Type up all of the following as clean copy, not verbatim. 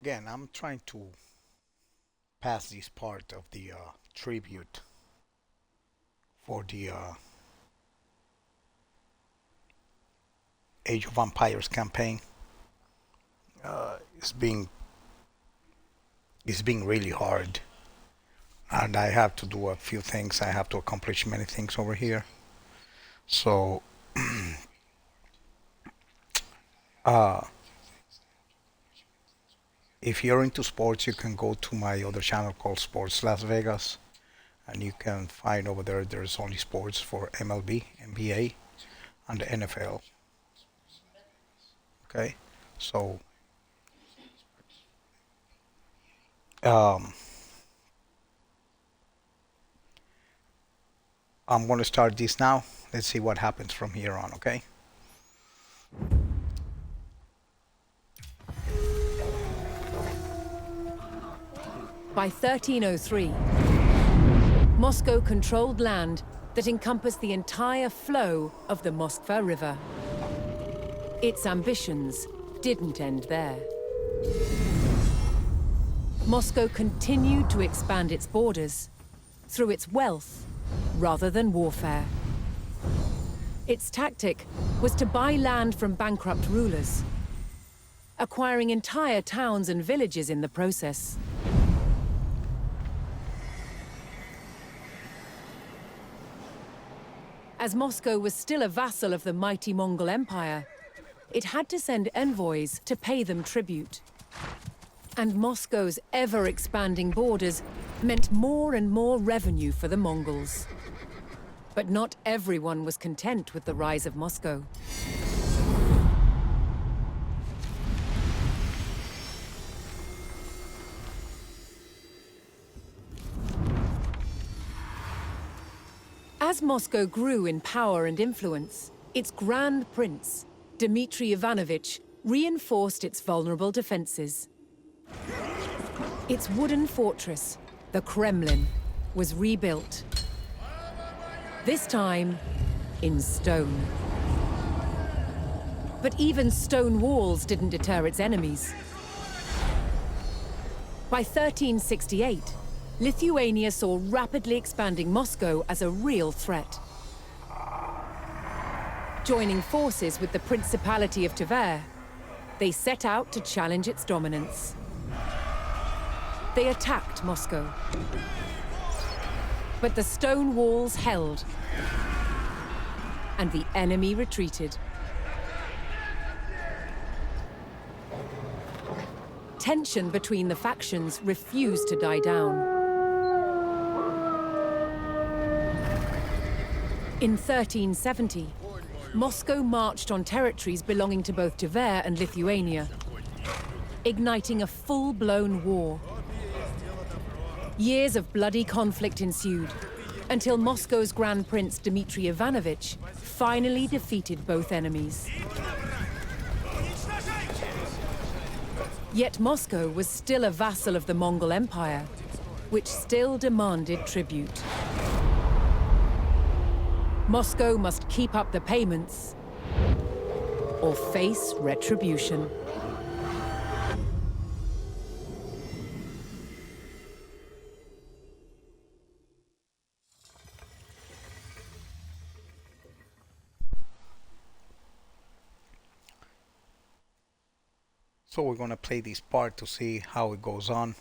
Again, I'm trying to pass this part of the tribute for the Age of Empires campaign. It's being really hard, and I have to do a few things. I have to accomplish many things over here. So, uh, if you're into sports, you can go to my other channel called Sports Las Vegas, and you can find over there there's only sports for MLB, NBA, and the NFL. Okay, so um, I'm going to start this now. Let's see what happens from here on. Okay. By 1303, Moscow controlled land that encompassed the entire flow of the Moskva River. Its ambitions didn't end there. Moscow continued to expand its borders through its wealth rather than warfare. Its tactic was to buy land from bankrupt rulers, acquiring entire towns and villages in the process. As Moscow was still a vassal of the mighty Mongol Empire, it had to send envoys to pay them tribute. And Moscow's ever-expanding borders meant more and more revenue for the Mongols. But not everyone was content with the rise of Moscow. As Moscow grew in power and influence, its Grand Prince, Dmitry Ivanovich, reinforced its vulnerable defenses. Its wooden fortress, the Kremlin, was rebuilt. This time, in stone. But even stone walls didn't deter its enemies. By 1368, Lithuania saw rapidly expanding Moscow as a real threat. Joining forces with the Principality of Tver, they set out to challenge its dominance. They attacked Moscow. But the stone walls held, and the enemy retreated. Tension between the factions refused to die down. In 1370, Moscow marched on territories belonging to both Tver and Lithuania, igniting a full-blown war. Years of bloody conflict ensued, until Moscow's Grand Prince Dmitry Ivanovich finally defeated both enemies. Yet Moscow was still a vassal of the Mongol Empire, which still demanded tribute. Moscow must keep up the payments or face retribution. So we're going to play this part to see how it goes on.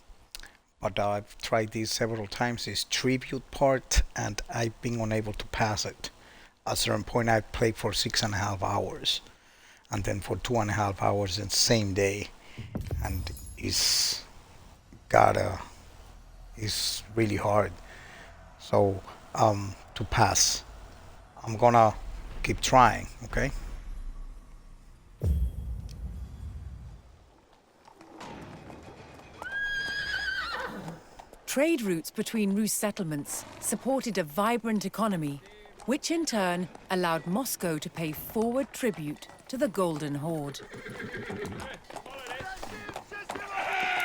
But I've tried this several times, this tribute part, and I've been unable to pass it. At a certain point I played for 6.5 hours, and then for 2.5 hours in the same day, and it's really hard. So to pass, I'm gonna keep trying, okay? Trade routes between Rus settlements supported a vibrant economy, which in turn allowed Moscow to pay forward tribute to the Golden Horde.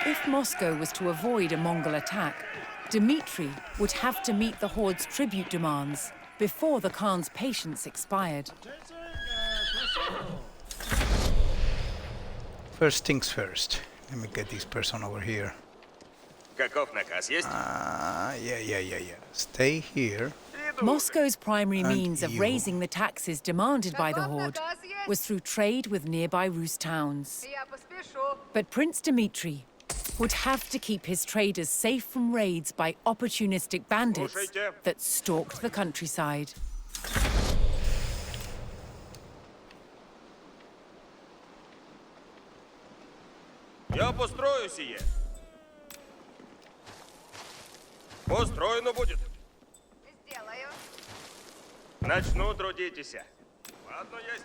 If Moscow was to avoid a Mongol attack, Dmitry would have to meet the Horde's tribute demands before the Khan's patience expired. First things first, Let me get this person over here. Каков наказ есть? Yeah. Stay here. Moscow's primary And means of you. raising the taxes demanded by the Каков Horde наказ есть? was through trade with nearby Rus towns. Я поспешу. But Prince Dmitri would have to keep his traders safe from raids by opportunistic bandits Слушайте. that stalked the countryside. Я построю сие. Построено будет. Сделаю. Начну трудитесь. Ладно, есть.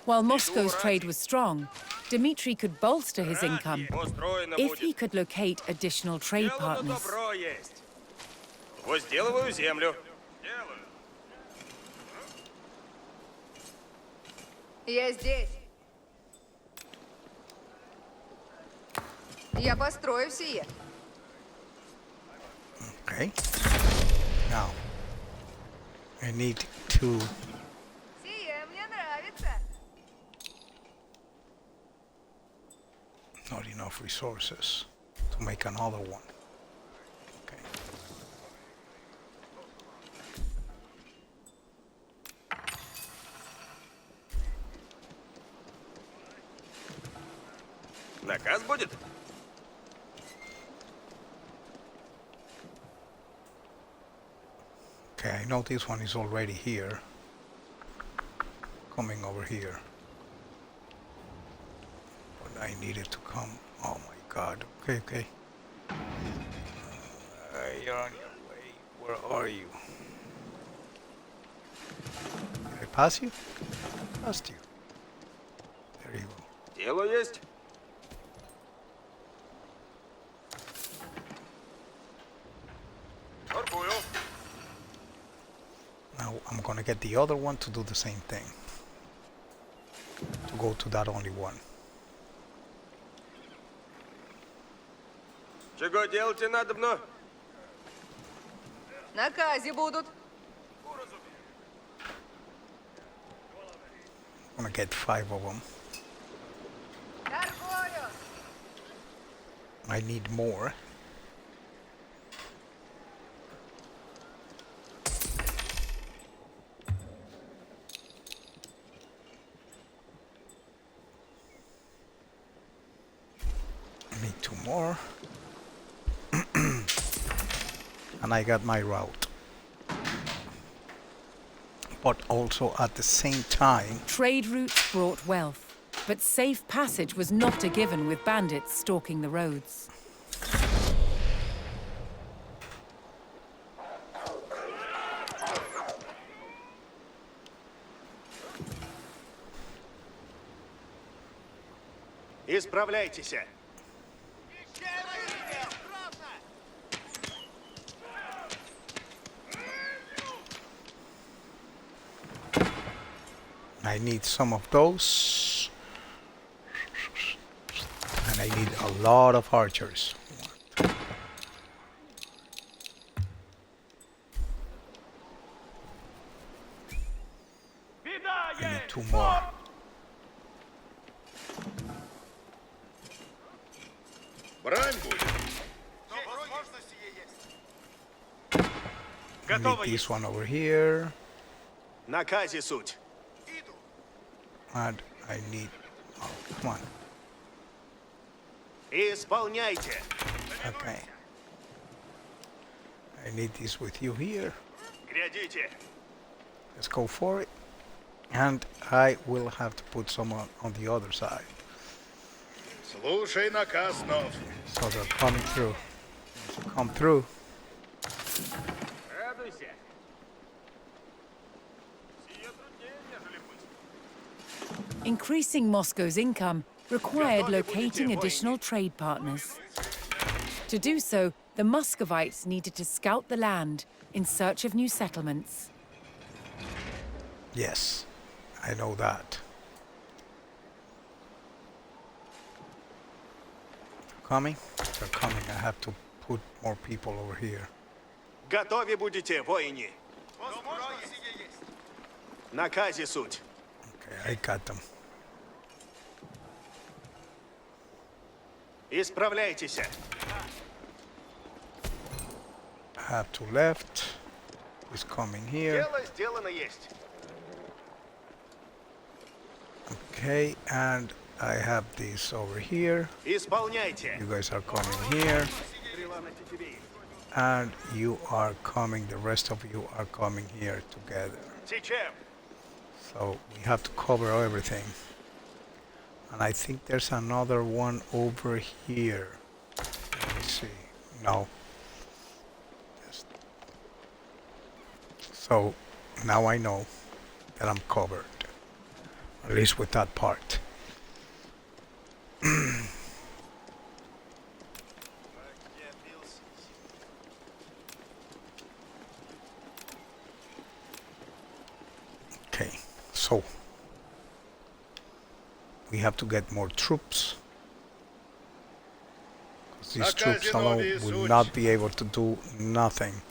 While Moscow's trade was strong, Dmitri could bolster his income Построено if he будет. could locate additional trade Сделано partners. добро есть. Возделываю землю. Делаю. Я здесь. Я построю сие. Okay. Now, I need to. Сие мне нравится. Not enough resources to make another one. Okay. Наказ будет? Okay, I know this one is already here. Coming over here. But I needed to come. Oh my god. Okay. You're on your way. Where are you? Did I pass you? Passed you. There you go. Дело есть. Торгую. Now I'm gonna get the other one to do the same thing. To go to that only one. Чего делать надобно? Накази будут. I'm gonna get 5 of them. Торгую. I need more. I need 2 more. And I got my route. But also at the same time, Trade routes brought wealth, but safe passage was not a given with bandits stalking the roads. Исправляйтесь. I need some of those. And I need a lot of archers. I need 2 more. Брань будет. I need this one over here. Наказе суть. And I need... Oh, come on. Исполняйте. Okay. I need this with you here. Глядите. Let's go for it. And I will have to put some on the other side. Слушай наказ, Нов. So they're coming through. Come through. Радуйся. Сие труднее, нежели быть. Increasing Moscow's income required locating additional trade partners. To do so, the Muscovites needed to scout the land in search of new settlements. Yes, I know that. Coming? They're coming. I have to put more people over here. Готовы будете, воини. Наказе суть. Okay, I got them. Исправляйтесь. Have to left. He's coming here. Дело сделано есть. Okay, and I have this over here. Исполняйте. You guys are coming here. Стрела на тетиве. And you are coming, the rest of you are coming here together. Сейчас. So we have to cover everything. And I think there's another one over here. Let me see. No. So now I know that I'm covered. At least with that part. Okay, so we have to get more troops. 'Cause these troops alone will not be able to do nothing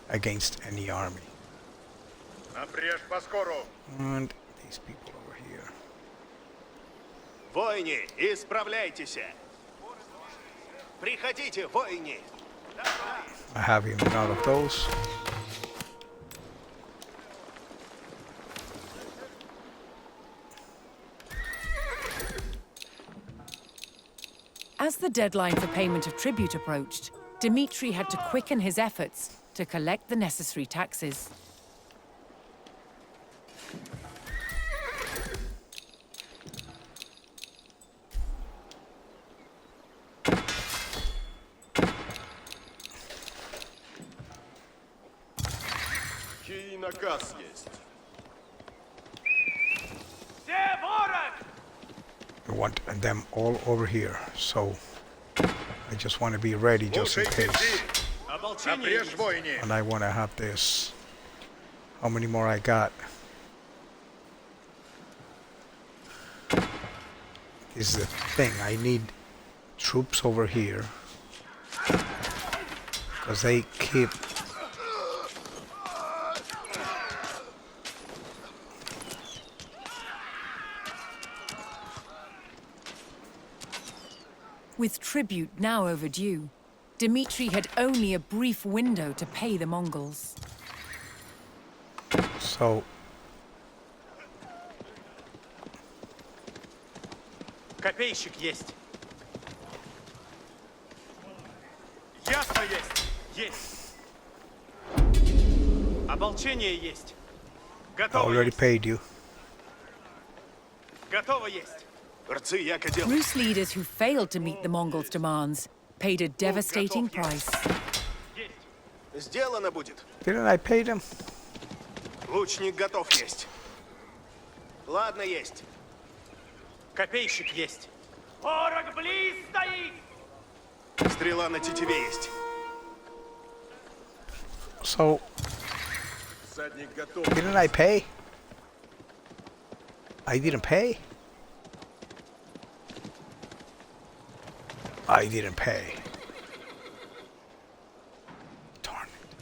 against any army. Напрежь поскору. And these people over here. Воины, исправляйтесь. Приходите, воины. I have even none of those. As the deadline for payment of tribute approached, Dmitri had to quicken his efforts to collect the necessary taxes. Чей наказ есть? I want them all over here. So I just want to be ready just in case. Напрежь, воины. And I want to have this. How many more I got? This is the thing. I need troops over here. Because they keep... With tribute now overdue, Dmitri had only a brief window to pay the Mongols. So Копейщик есть. Ясно есть. Есть. Ополчение есть. I Готово already есть. paid you. Готово есть. Рцы яко дело. Rus leaders who failed to meet the Mongols' demands paid a devastating price. Сделано будет. Didn't I pay them? Лучник готов есть. Ладно есть. Копейщик есть. Ворог близ стоит. Стрела на тетиве есть. So Всадник готов. didn't I pay? I didn't pay? I didn't pay. Darn it.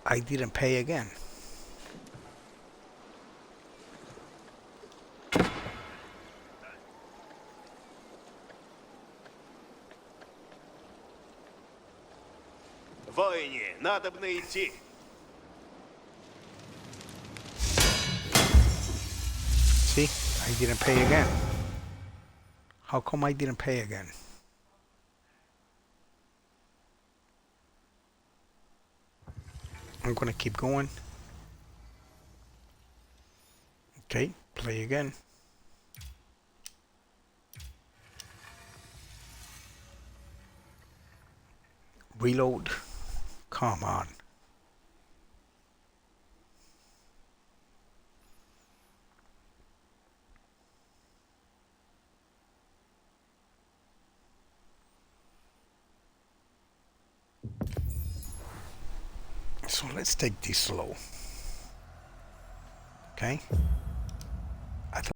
I didn't pay again. Воине, надобно идти. See? I didn't pay again. How come I didn't pay again? I'm gonna keep going. Okay, play again. Reload. Come on. So let's take this slow. Okay?